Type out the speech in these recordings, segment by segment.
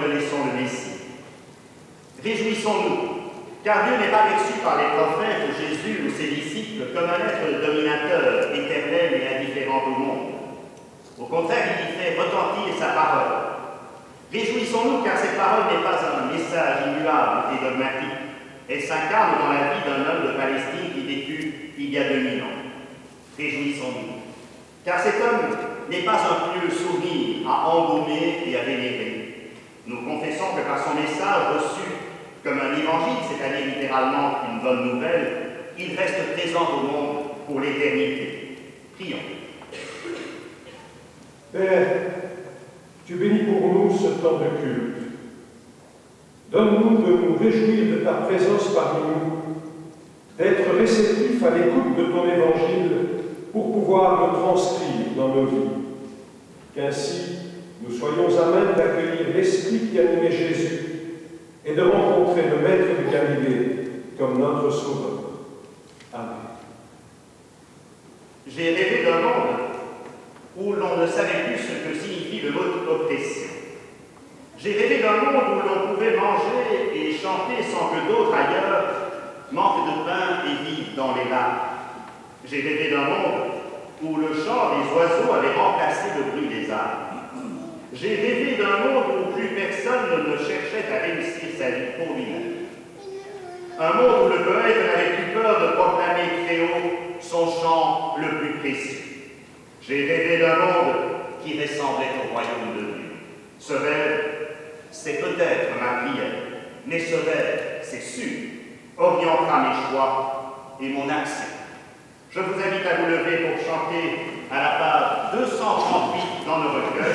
reconnaissons le Messie. Réjouissons-nous, car Dieu n'est pas perçu par les prophètes, Jésus ou ses disciples comme un être dominateur, éternel et indifférent au monde. Au contraire, il y fait retentir sa parole. Réjouissons-nous, car cette parole n'est pas un message immuable et dogmatique. Elle s'incarne dans la vie d'un homme de Palestine qui vécut il y a 2000 ans. Réjouissons-nous, car cet homme n'est pas un pieux souvenir à embaumer et à vénérer. Nous confessons que par son message reçu comme un évangile, c'est-à-dire littéralement une bonne nouvelle, il reste présent au monde pour l'éternité. Prions. Père, tu bénis pour nous ce temps de culte. Donne-nous de nous réjouir de ta présence parmi nous, d'être réceptifs à l'écoute de ton évangile pour pouvoir le transcrire dans nos vies. Qu'ainsi, nous soyons à même d'accueillir l'Esprit qui animait Jésus et de rencontrer le Maître de Galilée comme notre Sauveur. Amen. J'ai rêvé d'un monde où l'on ne savait plus ce que signifie le mot oppression. J'ai rêvé d'un monde où l'on pouvait manger et chanter sans que d'autres ailleurs manquent de pain et vivent dans les lacs. J'ai rêvé d'un monde où le chant des oiseaux avait remplacé le bruit des arbres. J'ai rêvé d'un monde où plus personne ne cherchait à réussir sa vie pour lui-même. Un monde où le poète n'avait plus peur de proclamer très haut son chant le plus précieux. J'ai rêvé d'un monde qui ressemblait au royaume de Dieu. Ce rêve, c'est peut-être ma prière, mais ce rêve, c'est sûr, orientera mes choix et mon action. Je vous invite à vous lever pour chanter à la page 238 dans le recueil,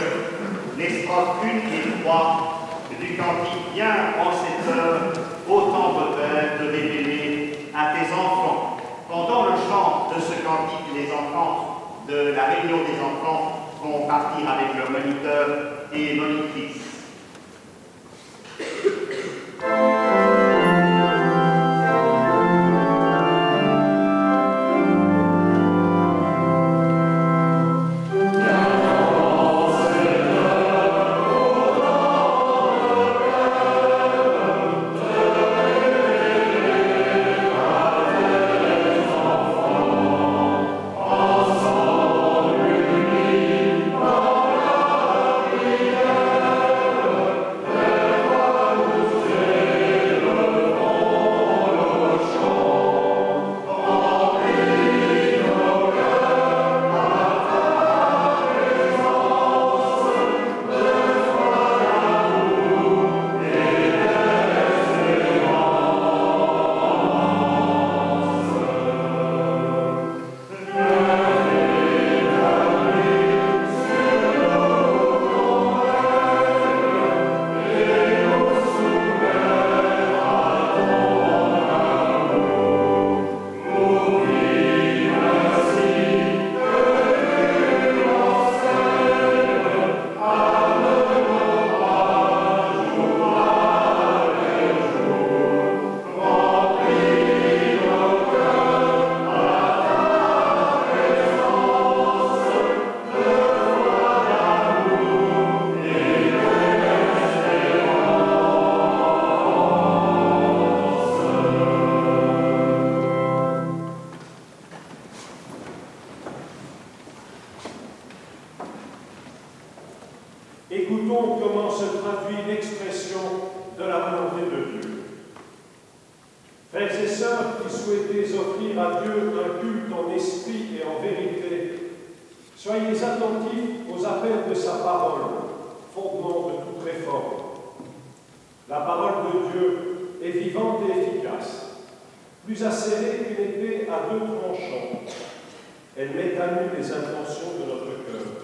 les strophes 1 et 3 du cantique « Viens en cette heure, ô tendre Père, te révéler à tes enfants ». Pendant le chant de ce cantique, les enfants de la réunion des enfants vont partir avec leurs moniteurs et monitrices. Écoutons comment se traduit l'expression de la volonté de Dieu. Frères et sœurs qui souhaitez offrir à Dieu un culte en esprit et en vérité, soyez attentifs aux appels de sa parole, fondement de toute réforme. La parole de Dieu est vivante et efficace, plus acérée qu'une épée à deux tranchants. Elle met à nu les intentions de notre cœur.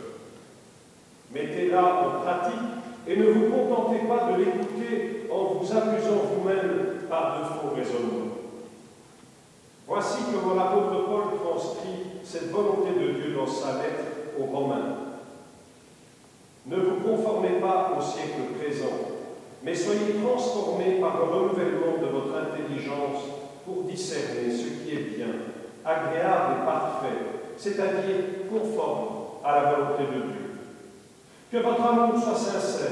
Mettez-la en pratique et ne vous contentez pas de l'écouter en vous amusant vous-même par de faux raisonnements. Voici comment l'apôtre Paul transcrit cette volonté de Dieu dans sa lettre aux Romains. Ne vous conformez pas au siècle présent, mais soyez transformés par le renouvellement de votre intelligence pour discerner ce qui est bien, agréable et parfait, c'est-à-dire conforme à la volonté de Dieu. Que votre amour soit sincère.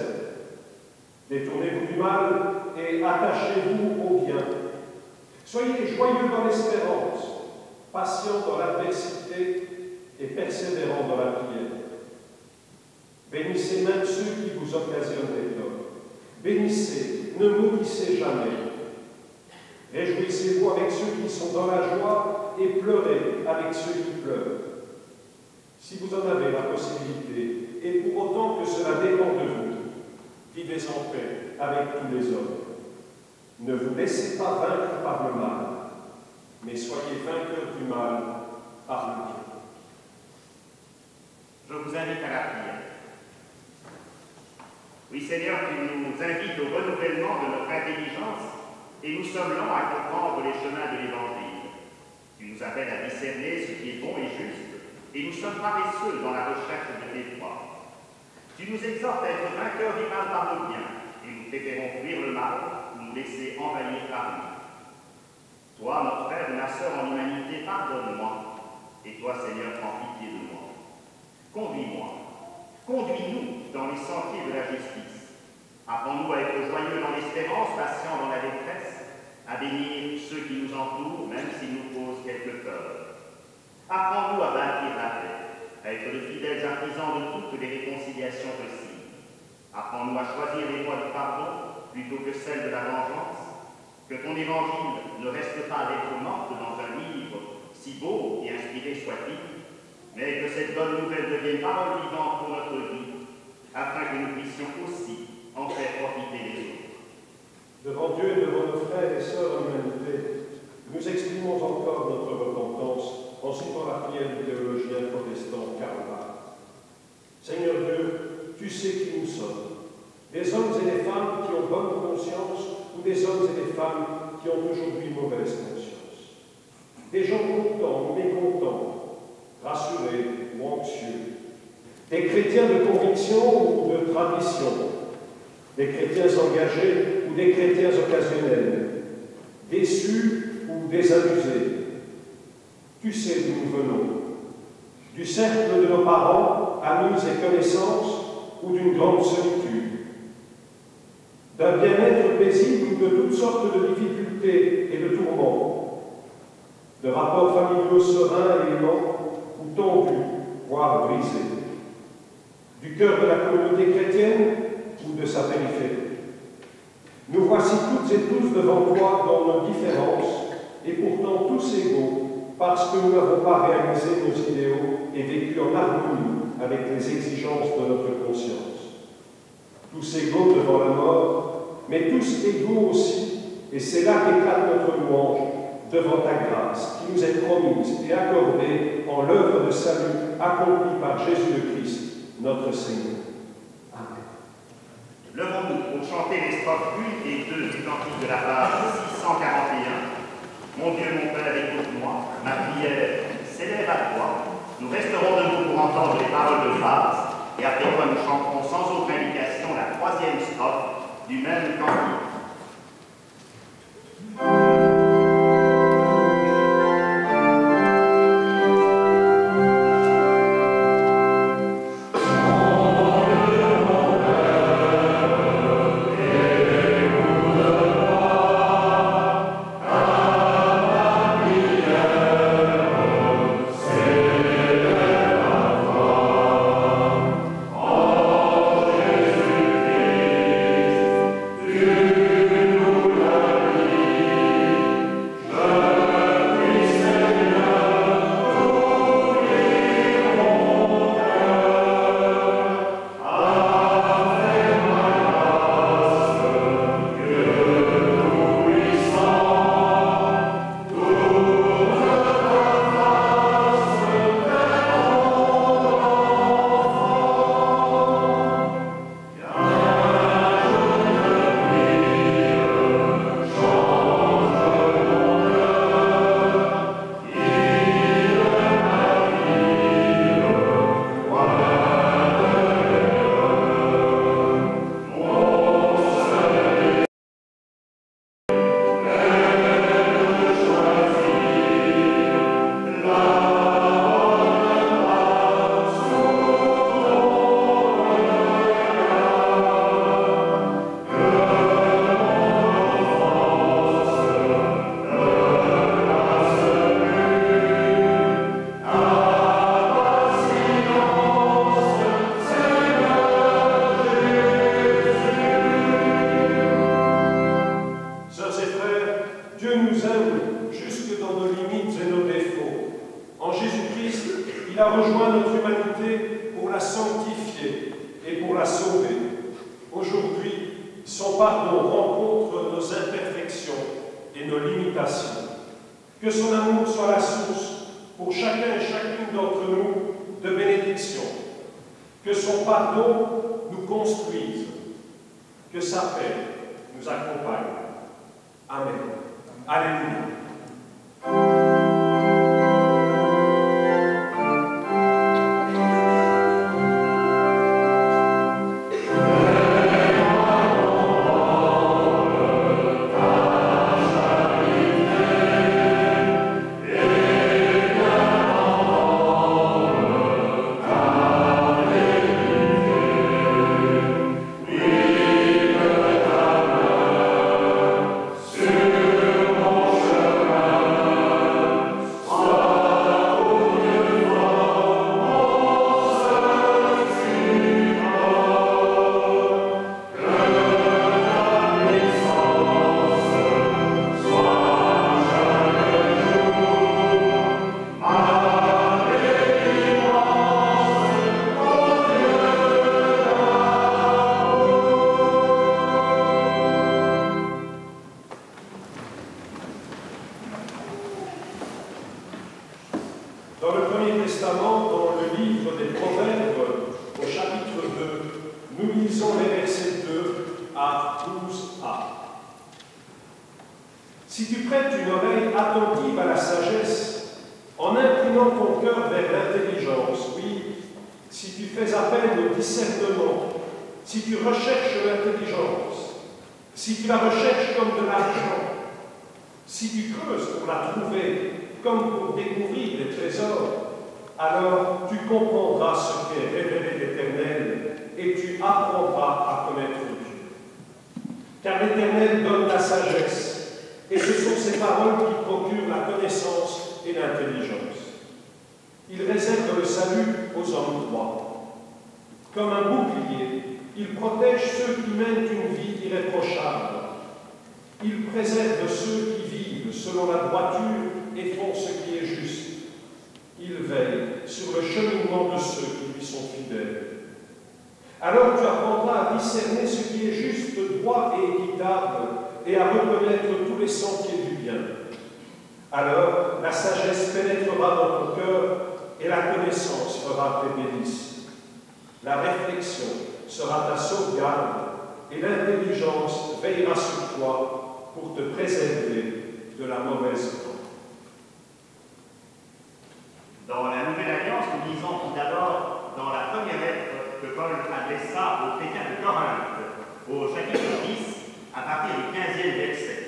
Détournez-vous du mal et attachez-vous au bien. Soyez joyeux dans l'espérance, patients dans l'adversité et persévérants dans la prière. Bénissez même ceux qui vous occasionnent des torts. Bénissez, ne maudissez jamais. Réjouissez-vous avec ceux qui sont dans la joie et pleurez avec ceux qui pleurent. Si vous en avez la possibilité, et pour autant que cela dépend de vous, vivez en paix avec tous les hommes. Ne vous laissez pas vaincre par le mal, mais soyez vainqueurs du mal par le bien. Je vous invite à la prière. Oui, Seigneur, tu nous invites au renouvellement de notre intelligence et nous sommes lents à comprendre les chemins de l'Évangile. Tu nous appelles à discerner ce qui est bon et juste et nous sommes paresseux dans la recherche de tes voies. Tu nous exhortes à être vainqueurs du mal par le bien et nous préférons fuir le mal ou nous laisser envahir par lui. Toi, notre frère et ma sœur en humanité, pardonne-moi et toi, Seigneur, prends pitié de moi. Conduis-moi. Conduis-nous dans les sentiers de la justice. Apprends-nous à être joyeux dans l'espérance, patients dans la détresse, à bénir ceux qui nous entourent, même s'ils nous causent quelque peur. Apprends-nous à bâtir la paix, à être de fidèles artisans de toutes les réconciliations possibles. Apprends-nous à choisir les voies du pardon plutôt que celles de la vengeance. Que ton évangile ne reste pas lettre morte dans un livre, si beau et inspiré soit-il, mais que cette bonne nouvelle devienne parole vivante pour notre vie, afin que nous puissions aussi en faire profiter les autres. Devant Dieu et devant nos frères et sœurs en humanité, nous exprimons encore notre repentance en citant la prière du théologien protestant Karl Barth. Seigneur Dieu, tu sais qui nous sommes, des hommes et des femmes qui ont bonne conscience ou des hommes et des femmes qui ont aujourd'hui mauvaise conscience, des gens contents ou mécontents, rassurés ou anxieux, des chrétiens de conviction ou de tradition, des chrétiens engagés ou des chrétiens occasionnels, déçus ou désabusés. Tu sais d'où nous venons, du cercle de nos parents, amis et connaissances, ou d'une grande solitude, d'un bien-être paisible ou de toutes sortes de difficultés et de tourments, de rapports familiaux sereins et aimants, ou tendus, voire brisés, du cœur de la communauté chrétienne ou de sa périphérie. Nous voici toutes et tous devant toi dans nos différences, et pourtant tous égaux, parce que nous n'avons pas réalisé nos idéaux et vécu en harmonie avec les exigences de notre conscience. Tous égaux devant la mort, mais tous égaux aussi, et c'est là qu'éclate notre louange, devant ta grâce, qui nous est promise et accordée en l'œuvre de salut accomplie par Jésus le Christ, notre Seigneur. Amen. Levons-nous pour chanter les strophes 1 et 2 du cantique de la page 641. Mon Dieu, mon Père, écoute-moi, ma prière s'élève à toi. Nous resterons debout pour entendre les paroles de base, et après quoi nous chanterons sans autre indication la 3e strophe du même cantique. pardon rencontre nos imperfections et nos limitations. Que son amour soit la source pour chacun et chacune d'entre nous de bénédiction. Que son pardon nous construise. Que sa paix nous accompagne. Amen. Alléluia. Dans le Premier Testament, dans le livre des Proverbes, au chapitre 2, nous lisons les versets 2 à 12a. Si tu prêtes une oreille attentive à la sagesse, en inclinant ton cœur vers l'intelligence, oui, si tu fais appel au discernement, si tu recherches l'intelligence, si tu la recherches comme de l'argent, si tu creuses pour la trouver, comme pour découvrir des trésors, alors tu comprendras ce qu'est révélé l'Éternel et tu apprendras à connaître Dieu. Car l'Éternel donne la sagesse, et ce sont ses paroles qui procurent la connaissance et l'intelligence. Il réserve le salut aux hommes droits. Comme un bouclier, il protège ceux qui mènent une vie irréprochable. Il préserve ceux qui vivent selon la droiture et font ce qui est juste. Il veille sur le cheminement de ceux qui lui sont fidèles. Alors tu apprendras à discerner ce qui est juste, droit et équitable, et à reconnaître tous les sentiers du bien. Alors la sagesse pénétrera dans ton cœur, et la connaissance fera tes délices. La réflexion sera ta sauvegarde, et l'intelligence veillera sur toi pour te préserver de la mauvaise voie. Dans la Nouvelle Alliance, nous lisons tout d'abord dans la première lettre que Paul adressa aux chrétiens de Corinthe, au chapitre 10, à partir du 15e verset.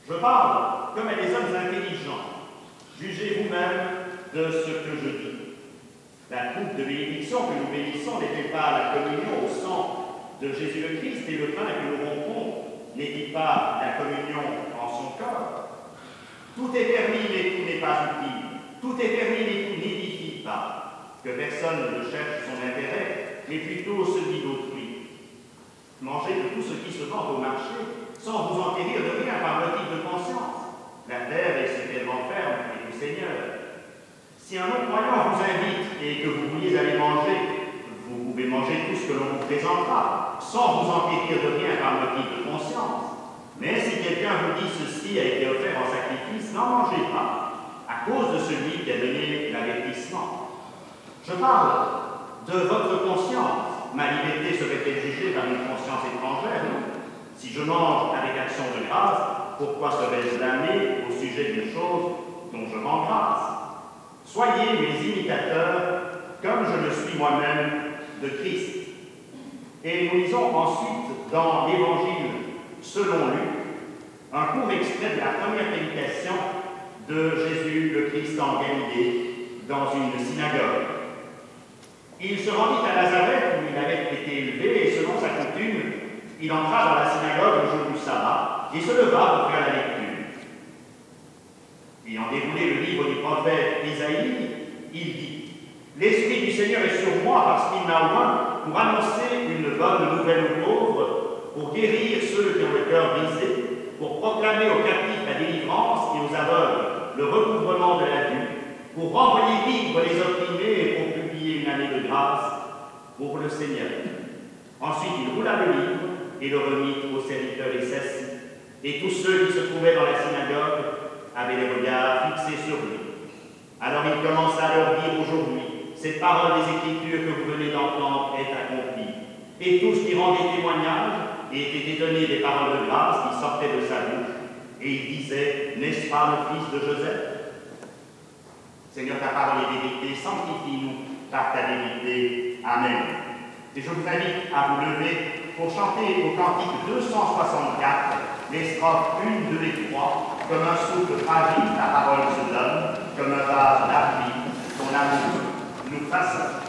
Je parle comme à des hommes intelligents. Jugez vous-même de ce que je dis. La coupe de bénédiction que nous bénissons n'est-elle pas la communion au sang de Jésus le Christ, et le pain que nous rompons n'est-il pas la communion en son corps? Tout est permis, mais tout n'est pas utile. Tout est permis, mais tout n'édifie pas. Que personne ne cherche son intérêt, mais plutôt celui d'autrui. Mangez de tout ce qui se vend au marché, sans vous enquérir de rien par motif de conscience. La terre et ce qu'elle renferme est du Seigneur. Si un non-croyant vous invite et que vous vouliez aller manger, vous pouvez manger tout ce que l'on vous présentera, sans vous enquérir de rien par motif de conscience. Mais si quelqu'un vous dit ceci a été offert en sacrifice, n'en mangez pas, à cause de celui qui a donné l'avertissement. Je parle de votre conscience. Ma liberté serait-elle jugée par une conscience étrangère? Non. Si je mange avec action de grâce, pourquoi serais-je damné au sujet d'une chose dont je rends grâce? Soyez mes imitateurs, comme je le suis moi-même de Christ. Et nous lisons ensuite dans l'Évangile selon Luc, un court extrait de la première prédication de Jésus le Christ en Galilée, dans une synagogue. Il se rendit à Nazareth, où il avait été élevé, et selon sa coutume, il entra dans la synagogue le jour du sabbat, et se leva pour faire la lecture. Ayant déroulé le livre du prophète Isaïe, il dit « L'Esprit du Seigneur est sur moi, parce qu'il m'a oint pour annoncer une bonne nouvelle aux pauvres, pour guérir ceux qui ont le cœur brisé, pour proclamer aux captifs la délivrance et aux aveugles le recouvrement de la vue, pour renvoyer libres les opprimés et pour publier une année de grâce pour le Seigneur. » Ensuite, il roula le livre et le remit au serviteur et s'assit. Et tous ceux qui se trouvaient dans la synagogue avaient les regards fixés sur lui. Alors il commença à leur dire: aujourd'hui, cette parole des Écritures que vous venez d'entendre est accomplie. Et tous qui rendaient témoignage et étaient étonnés des paroles de grâce qui sortaient de sa bouche. Et ils disaient: n'est-ce pas le fils de Joseph? Seigneur, ta parole est vérité, sanctifie-nous par ta vérité. Amen. Et je vous invite à vous lever pour chanter au cantique 264 les strophes 1, 2 et 3. Comme un souffle fragile, ta parole se donne, comme un vase d'argile, ton amour nous façonne.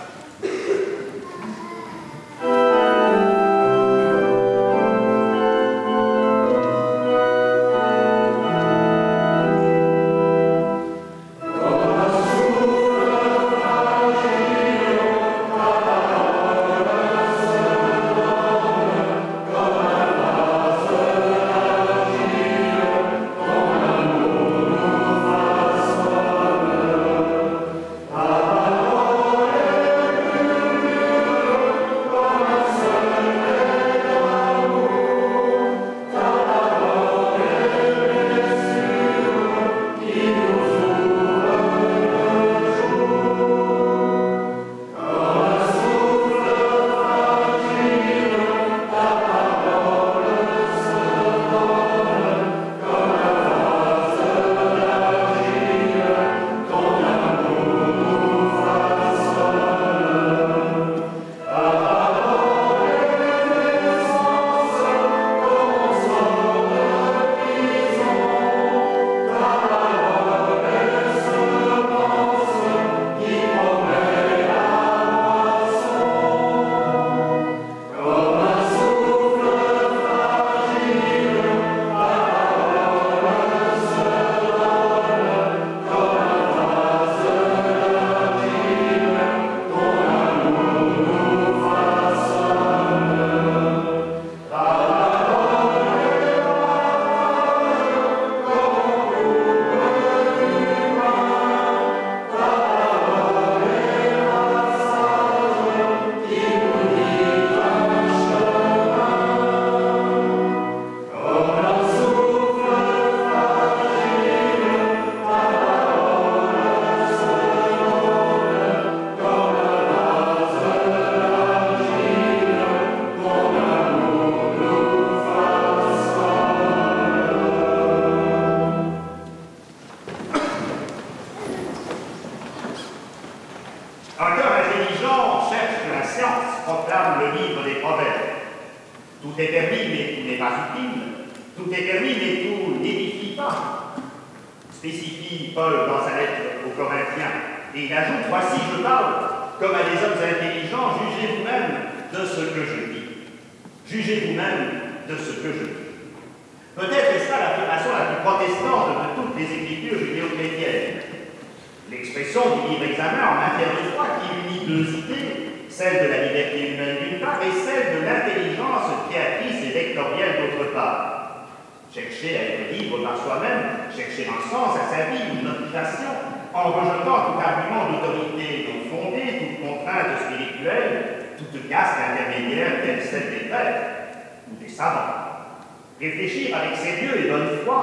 Réfléchir avec sérieux et bonne foi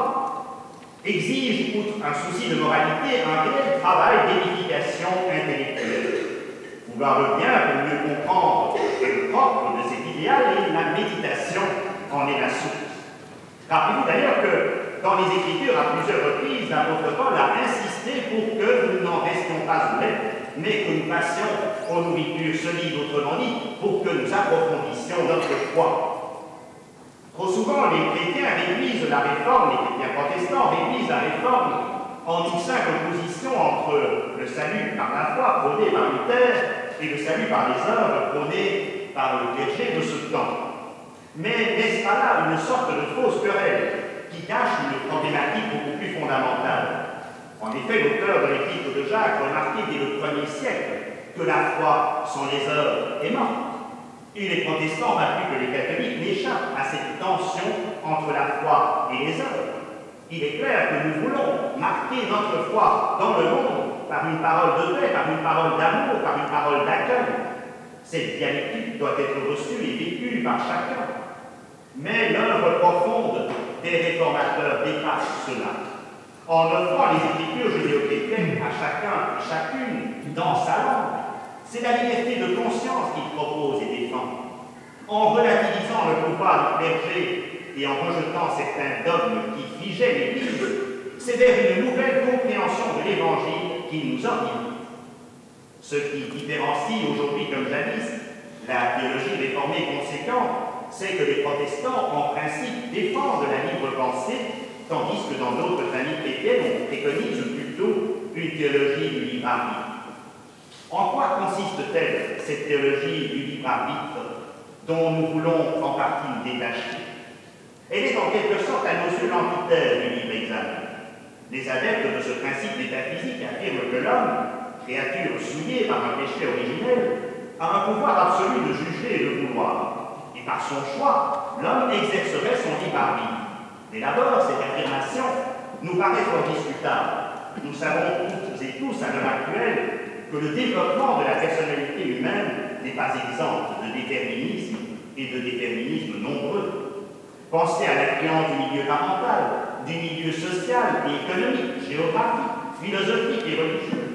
exige, outre un souci de moralité, un réel travail d'édification intellectuelle. Vouloir le bien pour mieux comprendre le propre de cet idéal et la méditation en est la source. Rappelez-vous d'ailleurs que dans les Écritures, à plusieurs reprises, l'apôtre Paul a insisté pour que nous n'en restions pas ouverts, mais que nous passions aux nourritures solides, autrement dit, pour que nous approfondissions notre foi. Trop souvent, les chrétiens réduisent la réforme, les chrétiens protestants réduisent la réforme en distinct opposition entre le salut par la foi prôné par Luther et le salut par les œuvres prôné par le clergé de ce temps. Mais n'est-ce pas là une sorte de fausse querelle qui cache une problématique beaucoup plus fondamentale? En effet, l'auteur de l'Épître de Jacques remarquait dès le 1er siècle que la foi sans les œuvres est morte. Et les protestants, pas plus que les catholiques, n'échappent à cette tension entre la foi et les œuvres. Il est clair que nous voulons marquer notre foi dans le monde par une parole de paix, par une parole d'amour, par une parole d'accueil. Cette dialectique doit être reçue et vécue par chacun. des réformateurs dépasse cela, en offrant les écritures judéo-chrétiennes à chacun et chacune dans sa langue. C'est la liberté de conscience qu'il propose et défend. En relativisant le pouvoir du clergé et en rejetant certains dogmes qui figeaient l'Église, c'est vers une nouvelle compréhension de l'Évangile qu'il nous oriente. Ce qui différencie aujourd'hui, comme jadis, la théologie réformée conséquente, c'est que les protestants, en principe, défendent la libre pensée, tandis que dans d'autres familles chrétiennes, on préconise plutôt une théologie du libre arbitre. En quoi consiste-t-elle, cette théologie du libre arbitre, dont nous voulons en partie nous détacher? Elle est en quelque sorte à nos yeux l'antithèse du libre examen. Les adeptes de ce principe métaphysique affirment que l'homme, créature souillée par un péché originel, a un pouvoir absolu de juger et de vouloir. Et par son choix, l'homme exercerait son libre arbitre. Dès d'abord, cette affirmation nous paraît fort discutable. Nous savons toutes et tous à l'heure actuelle que le développement de la personnalité humaine n'est pas exempt de déterminisme et de déterminisme nombreux. Pensez à l'influence du milieu parental, du milieu social et économique, géographique, philosophique et religieux.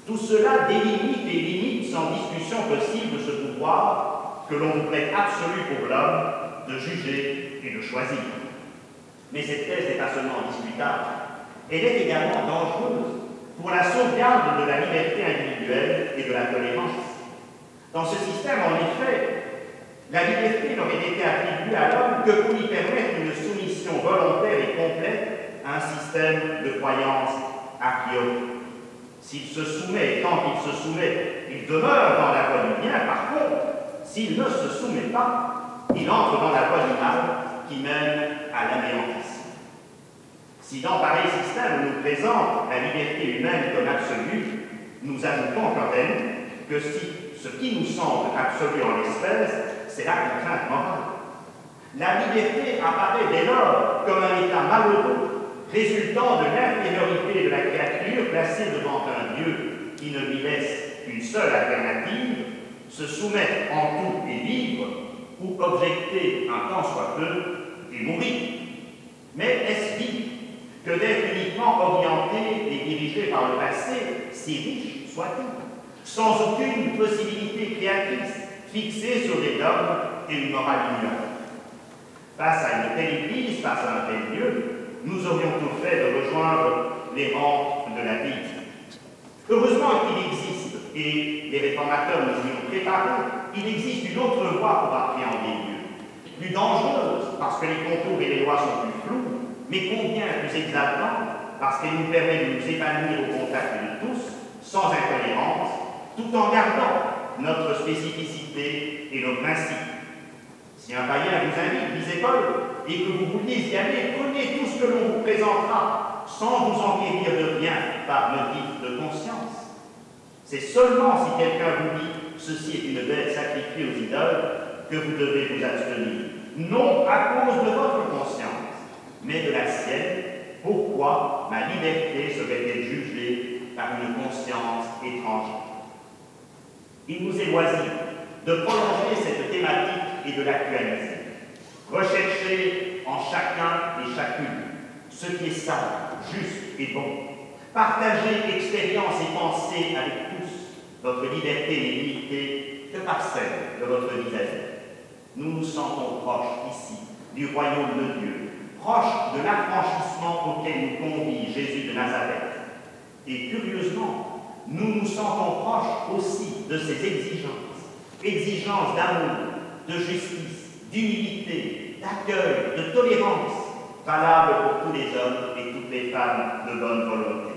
Tout cela délimite et limite sans discussion possible ce pouvoir que l'on voudrait absolu pour l'homme de juger et de choisir. Mais cette thèse n'est pas seulement discutable, elle est également dangereuse pour la sauvegarde de la liberté individuelle et de la tolérance. Dans ce système, en effet, la liberté n'aurait été attribuée à l'homme que pour lui permettre une soumission volontaire et complète à un système de croyances a priori. S'il se soumet, et tant qu'il se soumet, il demeure dans la voie du bien. Par contre, s'il ne se soumet pas, il entre dans la voie du mal qui mène à l'anéantissement. Si dans pareil système on nous présente la liberté humaine comme absolue, nous ajoutons quant à nous que si ce qui nous semble absolu en l'espèce, c'est la contrainte morale. La liberté apparaît dès lors comme un état malheureux, résultant de l'infériorité de la créature placée devant un Dieu qui ne lui laisse qu'une seule alternative, se soumettre en tout et vivre, ou objecter un tant soit peu et mourir. Mais est-ce vivre que d'être uniquement orienté et dirigé par le passé, si riche soit-il, sans aucune possibilité créatrice, fixée sur des dogmes et une morale ignorante? Face à une telle Église, face à un tel Dieu, nous aurions tout fait de rejoindre les rangs de l'athéisme. Heureusement qu'il existe, et les réformateurs nous y ont préparés, il existe une autre voie pour appréhender Dieu, plus dangereuse parce que les contours et les lois sont plus flous, mais combien plus exaltant parce qu'elle nous permet de nous épanouir au contact de tous, sans intolérance, tout en gardant notre spécificité et nos principes. Si un païen vous invite, disait Paul, et que vous vouliez y aller, prenez tout ce que l'on vous présentera, sans vous enquérir de rien par motif de conscience. C'est seulement si quelqu'un vous dit « ceci est une bête sacrifiée aux idoles » que vous devez vous abstenir, non à cause de votre conscience, mais de la sienne. Pourquoi ma liberté serait-elle jugée par une conscience étrangère? Il nous est loisir de prolonger cette thématique et de l'actualiser. Rechercher en chacun et chacune ce qui est sage, juste et bon. Partager expérience et pensée avec tous. Votre liberté n'est limitée que par celle de votre vis-à-vis. Nous nous sentons proches ici du royaume de Dieu, proches de l'affranchissement auquel nous convie Jésus de Nazareth. Et curieusement, nous nous sentons proches aussi de ses exigences. Exigences d'amour, de justice, d'humilité, d'accueil, de tolérance, valables pour tous les hommes et toutes les femmes de bonne volonté.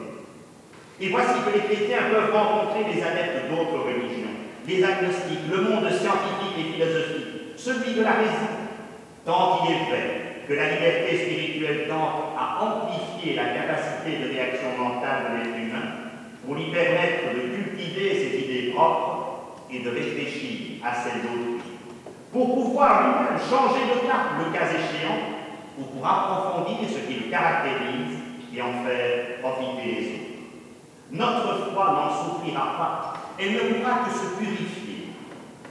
Et voici que les chrétiens peuvent rencontrer les adeptes d'autres religions, les agnostiques, le monde scientifique et philosophique, celui de la raison, tant il est vrai que la liberté spirituelle tend à amplifier la capacité de réaction mentale de l'être humain pour lui permettre de cultiver ses idées propres et de réfléchir à celles d'autrui, pour pouvoir lui-même changer de cap le cas échéant, ou pour approfondir ce qui le caractérise et en faire profiter les autres. Notre foi n'en souffrira pas, elle ne pourra que se purifier.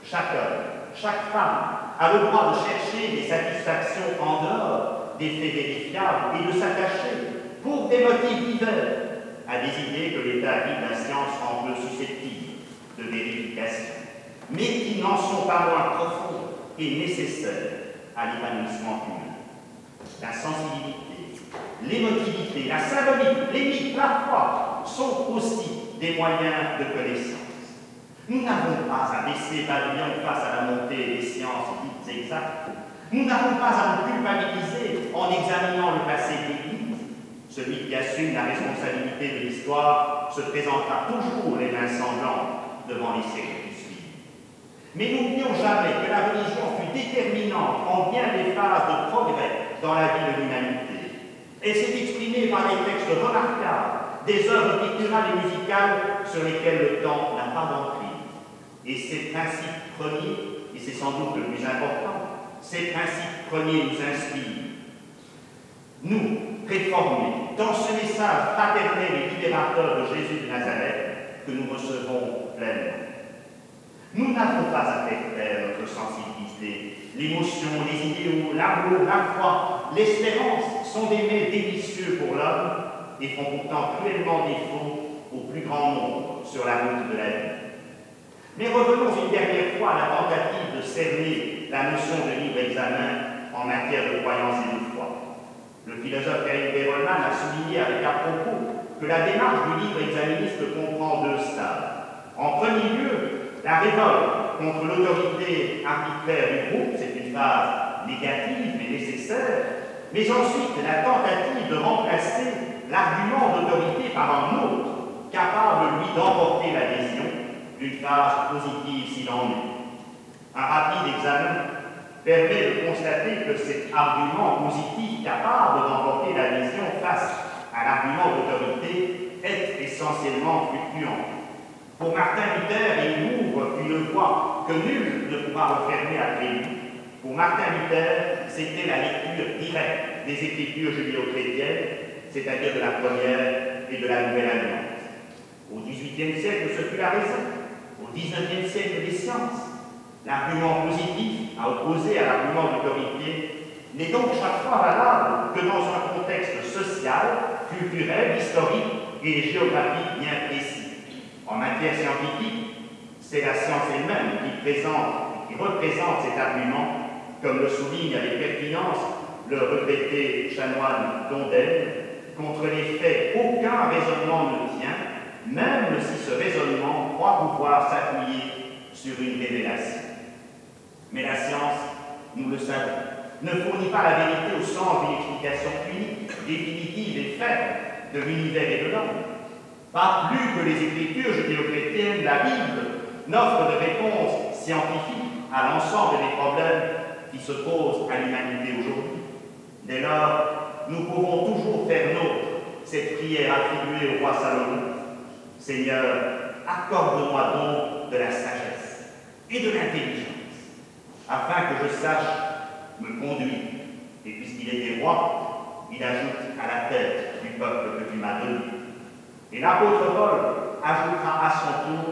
Chaque homme, chaque femme a le droit de chercher des satisfactions en dehors des d'effets vérifiables et de s'attacher, pour des motifs divers, à des idées que l'État dit de la science rend peu susceptibles de vérification, mais qui n'en sont pas moins profondes et nécessaires à l'épanouissement humain. La sensibilité, l'émotivité, la symbolique, les mythes, la foi sont aussi des moyens de connaissance. Nous n'avons pas à baisser pavillon face à la montée des sciences dites exactes. Nous n'avons pas à nous culpabiliser en examinant le passé de l'Église. Celui qui assume la responsabilité de l'histoire se présentera toujours les mains sanglantes devant les siècles qui suivent. Mais n'oublions jamais que la religion fut déterminante en bien des phases de progrès dans la vie de l'humanité. Elle s'est exprimée par des textes remarquables, des œuvres picturales et musicales sur lesquelles le temps n'a pas d'emprise. Et ces principes premiers, et c'est sans doute le plus important, ces principes premiers nous inspirent. Nous, réformés, dans ce message fraternel et libérateur de Jésus de Nazareth que nous recevons pleinement. Nous n'avons pas à faire taire notre sensibilité. L'émotion, les idéaux, l'amour, la foi, l'espérance sont des mets délicieux pour l'homme et font pourtant cruellement défaut au plus grand nombre sur la route de la vie. Mais revenons une dernière fois à la tentative de cerner la notion de libre examen en matière de croyance et de foi. Le philosophe Eric Berolman a souligné avec à-propos que la démarche du libre exaministe comprend deux stades. En premier lieu, la révolte contre l'autorité arbitraire du groupe, c'est une phase négative mais nécessaire, mais ensuite la tentative de remplacer l'argument d'autorité par un autre, capable, lui, d'emporter l'adhésion, d'une phase positive s'il en est. Un rapide examen permet de constater que cet argument positif capable d'emporter l'adhésion face à l'argument d'autorité est essentiellement fluctuant. Pour Martin Luther, il ouvre une voie que nul ne pourra refermer après lui. Pour Martin Luther, c'était la lecture directe des Écritures judéo-chrétiennes, c'est-à-dire de la Première et de la Nouvelle Alliance. Au XVIIIe siècle, ce fut la raison. Au XIXe siècle, les sciences. L'argument positif à opposer à l'argument d'autorité n'est donc chaque fois valable que dans un contexte social, culturel, historique et géographique bien précis. En matière scientifique, c'est la science elle-même qui représente cet argument, comme le souligne avec pertinence le regretté chanoine Dondel. Contre les faits, aucun raisonnement ne tient, même si ce raisonnement croit pouvoir s'appuyer sur une révélation. Mais la science, nous le savons, ne fournit pas la vérité au sens d'une explication unique, définitive et ferme de l'univers et de l'homme. Pas plus que les Écritures judéo-chrétiennes, la Bible, n'offre de réponse scientifique à l'ensemble des problèmes qui se posent à l'humanité aujourd'hui. Dès lors, nous pouvons toujours faire nôtre cette prière attribuée au roi Salomon. Seigneur, accorde-moi donc de la sagesse et de l'intelligence, afin que je sache me conduire. Et puisqu'il était roi, il ajoute à la tête du peuple que tu m'as donné. Et l'apôtre Paul ajoutera à son tour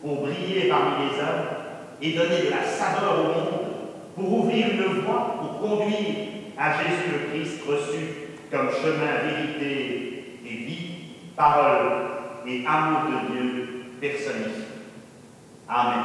pour briller parmi les hommes et donner de la saveur au monde, pour ouvrir une voie, pour conduire à Jésus le Christ reçu comme chemin, vérité et vie, parole et amour de Dieu personnifié. Amen.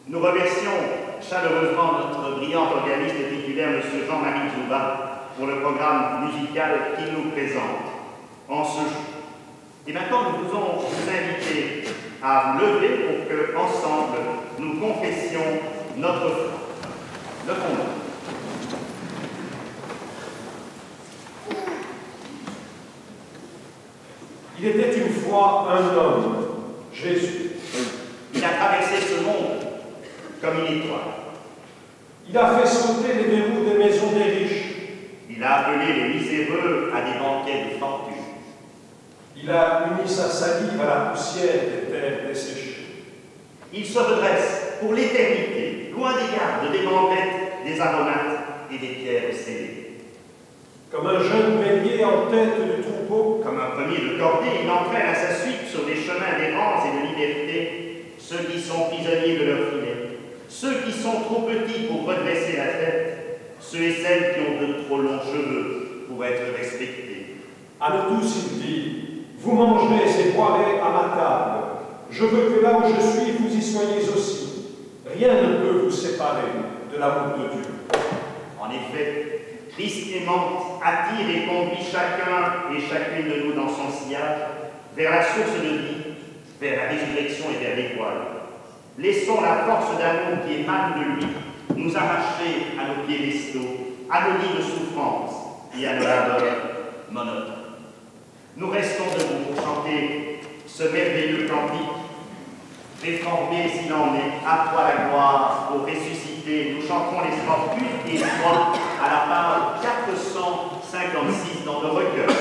Nous remercions chaleureusement notre brillant organiste titulaire, M. Jean-Marie Zouba, pour le programme musical qu'il nous présente en ce jour. Et maintenant, nous faisons à vous lever pour que, ensemble, nous confessions notre foi. Levons-nous. Il était une fois un homme, Jésus. Il a traversé ce monde comme une étoile. Il a fait sauter les verrous des maisons des riches. Il a appelé les miséreux à des banquets de fortune. Il a uni sa salive à la poussière des terres desséchées. Il se redresse pour l'éternité, loin des gardes, des banquettes, des aromates et des pierres scellées. Comme un jeune bélier en tête du troupeau, Comme un premier de cordée, il entraîne à sa suite sur des chemins d'errance et de liberté ceux qui sont prisonniers de leur filet, ceux qui sont trop petits pour redresser la tête, ceux et celles qui ont de trop longs cheveux pour être respectés. à nous tous il dit, vous mangerez et boirez à ma table. Je veux que là où je suis, vous y soyez aussi. Rien ne peut vous séparer de l'amour de Dieu. En effet, Christ aimant attire et conduit chacun et chacune de nous dans son sillage vers la source de vie, vers la résurrection et vers l'étoile. Laissons la force d'amour qui émane de lui nous arracher à nos piédestaux, à nos lits de souffrance et à nos labeurs monotones. Nous restons debout pour chanter ce merveilleux cantique. Réformé s'il en est, à toi la gloire, au ressuscité. Nous chanterons les strophes 1 et 3 à la page 456 dans nos recueils.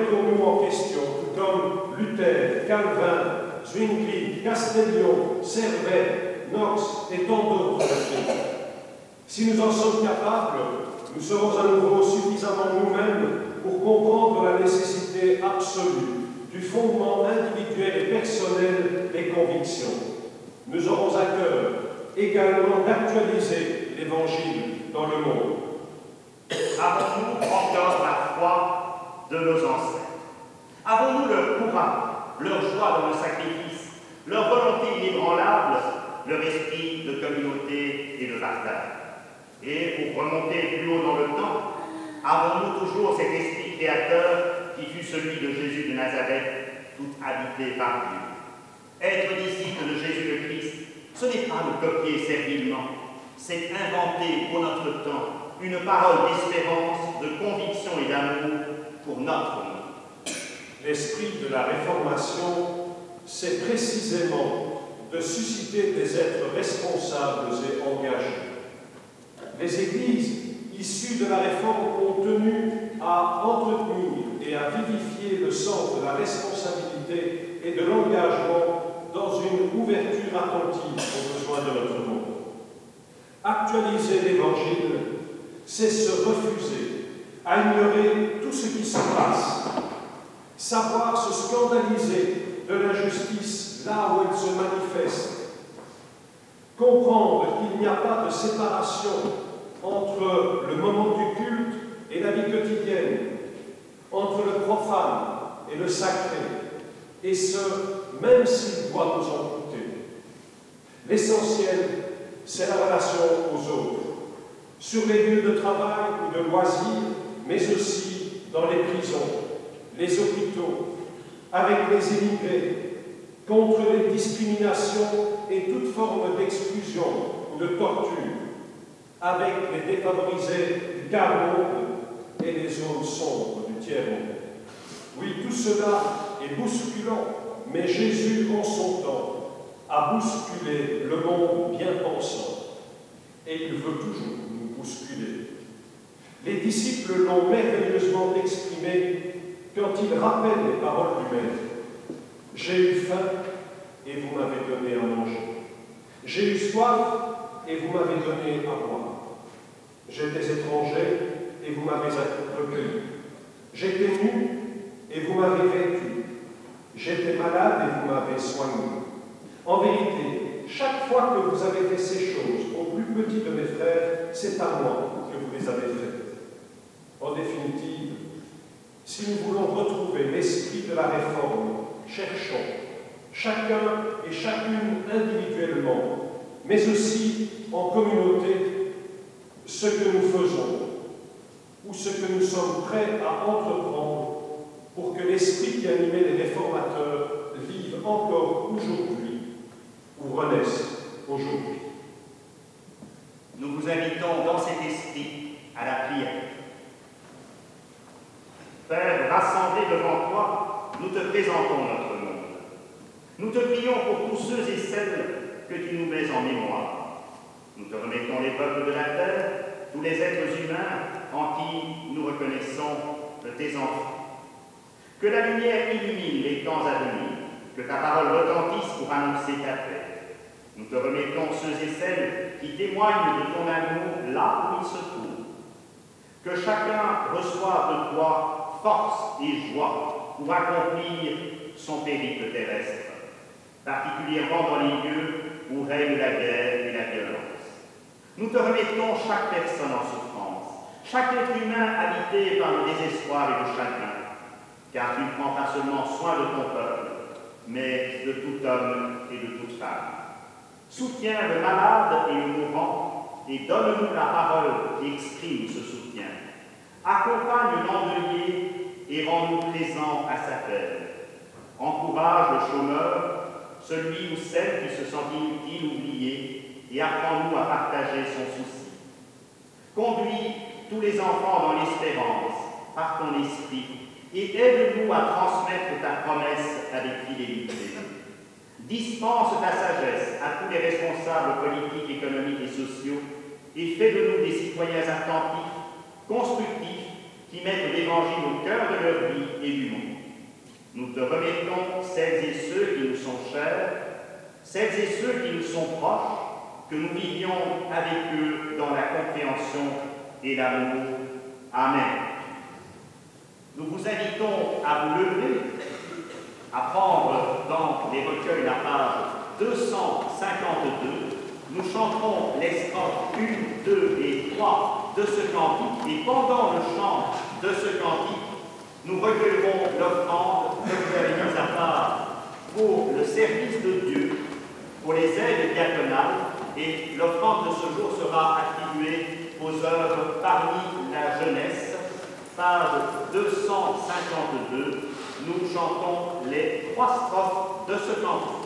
remettons-nous en question, tout comme Luther, Calvin, Zwingli, Castellion, Servet, Knox et tant d'autres. Si nous en sommes capables, nous serons à nouveau suffisamment nous-mêmes pour comprendre la nécessité absolue du fondement individuel et personnel des convictions. Nous aurons à cœur également d'actualiser l'Évangile dans le monde. Avons-nous encore la foi de nos ancêtres? Avons-nous leur courage, leur joie dans le sacrifice, leur volonté inébranlable, leur esprit de communauté et de partage? Et pour remonter plus haut dans le temps, avons-nous toujours cet esprit créateur qui fut celui de Jésus de Nazareth, tout habité par Dieu? Être disciple de Jésus le Christ, ce n'est pas le copier servilement, c'est inventer pour notre temps une parole d'espérance, de conviction et d'amour pour notre monde. L'esprit de la Réformation, c'est précisément de susciter des êtres responsables et engagés. Les églises issues de la Réforme ont tenu à entretenir et à vivifier le sens de la responsabilité et de l'engagement dans une ouverture attentive aux besoins de notre monde. Actualiser l'Évangile, c'est se refuser à ignorer tout ce qui se passe, savoir se scandaliser de l'injustice là où elle se manifeste, comprendre qu'il n'y a pas de séparation entre le moment du culte et la vie quotidienne, entre le profane et le sacré, et ce, même s'il doit nous en coûter. L'essentiel, c'est la relation aux autres, sur les lieux de travail ou de loisirs, mais aussi dans les prisons, les hôpitaux, avec les immigrés, contre les discriminations et toute forme d'exclusion ou de torture, avec les défavorisés du quart-monde et les zones sombres du tiers-monde. Oui, tout cela est bousculant, mais Jésus, en son temps, a bousculé le monde bien pensant, et il veut toujours nous bousculer. Les disciples l'ont merveilleusement exprimé quand ils rappellent les paroles du Maître. « J'ai eu faim, et vous m'avez donné à manger. J'ai eu soif, et vous m'avez donné à boire. J'étais étranger, et vous m'avez recueilli. J'étais nu, et vous m'avez vêtu. J'étais malade, et vous m'avez soigné. En vérité, chaque fois que vous avez fait ces choses au plus petit de mes frères, c'est à moi que vous les avez faites. » En définitive, si nous voulons retrouver l'esprit de la Réforme, cherchons, chacun et chacune individuellement, mais aussi en communauté, ce que nous faisons ou ce que nous sommes prêts à entreprendre pour que l'esprit qui animait les réformateurs vive encore aujourd'hui ou renaisse aujourd'hui. Nous vous invitons dans cet esprit à la prière. Père, rassemblés devant toi, nous te présentons notre monde. Nous te prions pour tous ceux et celles que tu nous mets en mémoire. Nous te remettons les peuples de la terre, tous les êtres humains en qui nous reconnaissons tes enfants. Que la lumière illumine les temps à venir, que ta parole retentisse pour annoncer ta paix. Nous te remettons ceux et celles qui témoignent de ton amour là où ils se trouvent. Que chacun reçoive de toi force et joie pour accomplir son périple terrestre, particulièrement dans les lieux où règne la guerre et la violence. Nous te remettons chaque personne en souffrance, chaque être humain habité par le désespoir et le chagrin, car tu ne prends pas seulement soin de ton peuple, mais de tout homme et de toute femme. Soutiens le malade et le mourant, et donne-nous la parole qui exprime ce soutien. Accompagne l'endeuillé et rends-nous présents à sa peine. Encourage le chômeur, celui ou celle qui se sent inutile, oublié, et apprends-nous à partager son souci. Conduis tous les enfants dans l'espérance par ton esprit et aide-nous à transmettre ta promesse avec fidélité. Dispense ta sagesse à tous les responsables politiques, économiques et sociaux et fais de nous des citoyens attentifs, constructifs, qui mettent l'Évangile au cœur de leur vie et du monde. Nous te remettons celles et ceux qui nous sont chers, celles et ceux qui nous sont proches, que nous vivions avec eux dans la compréhension et l'amour. Amen. Nous vous invitons à vous lever, à prendre dans les recueils la page 252. Nous chanterons les strophes 1, 2 et 3 de ce cantique, et pendant le chant de ce cantique, nous recueillerons l'offrande que vous avez mise à part pour le service de Dieu, pour les aides diaconales, et l'offrande de ce jour sera attribuée aux œuvres parmi la jeunesse. Page 252, nous chantons les 3 strophes de ce cantique.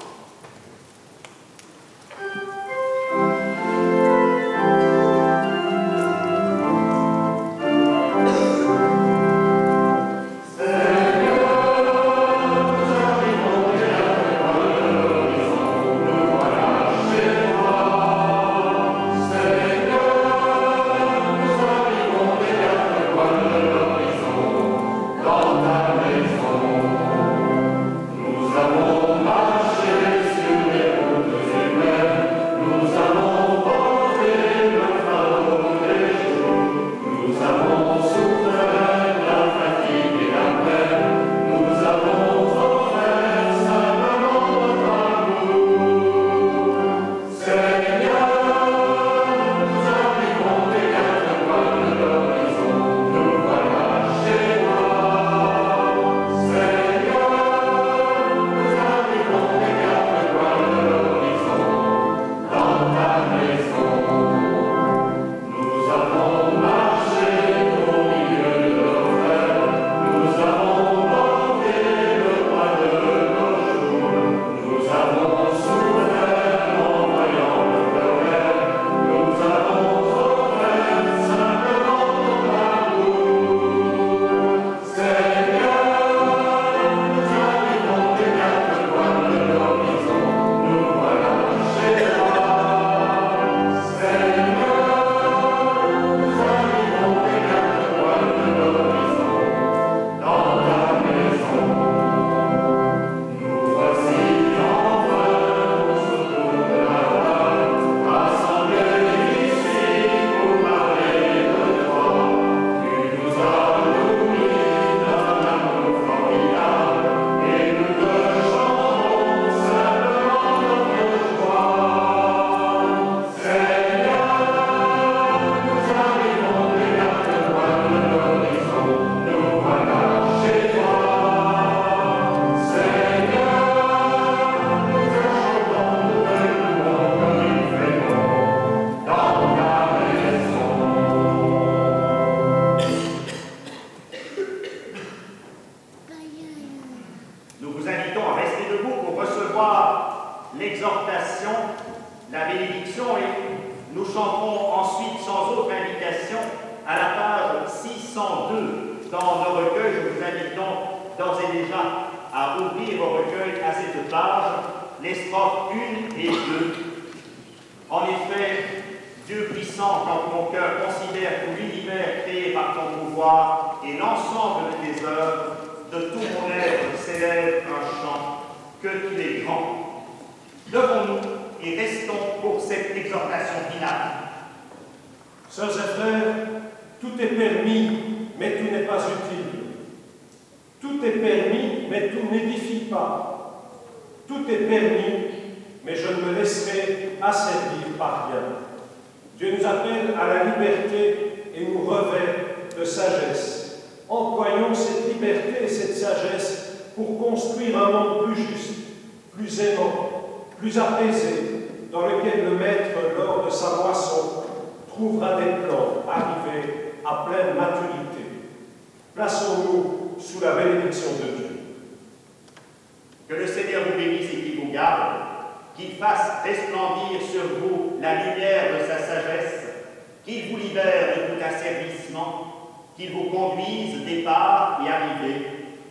Qu'il vous conduise, départ et arrivée,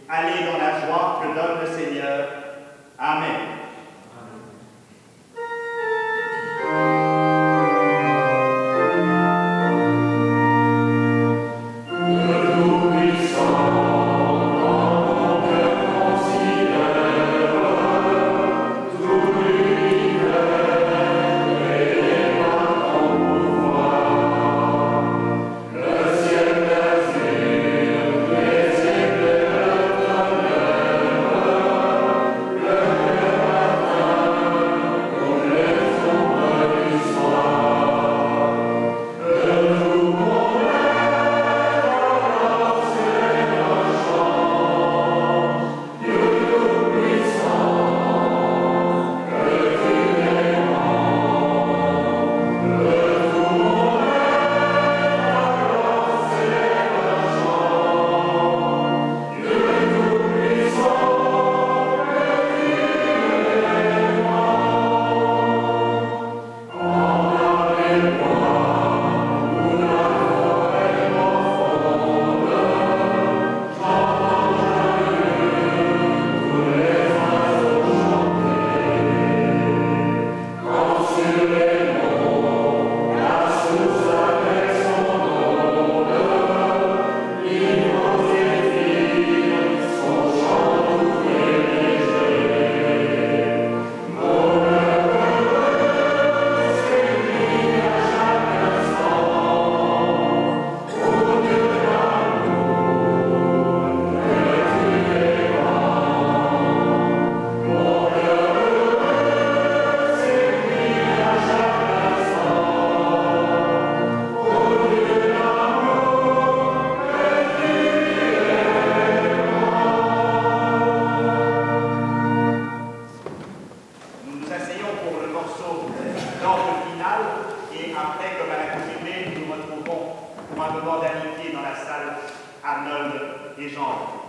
allez dans la joie que donne le Seigneur. Amen. Amen. Arnold et Jean.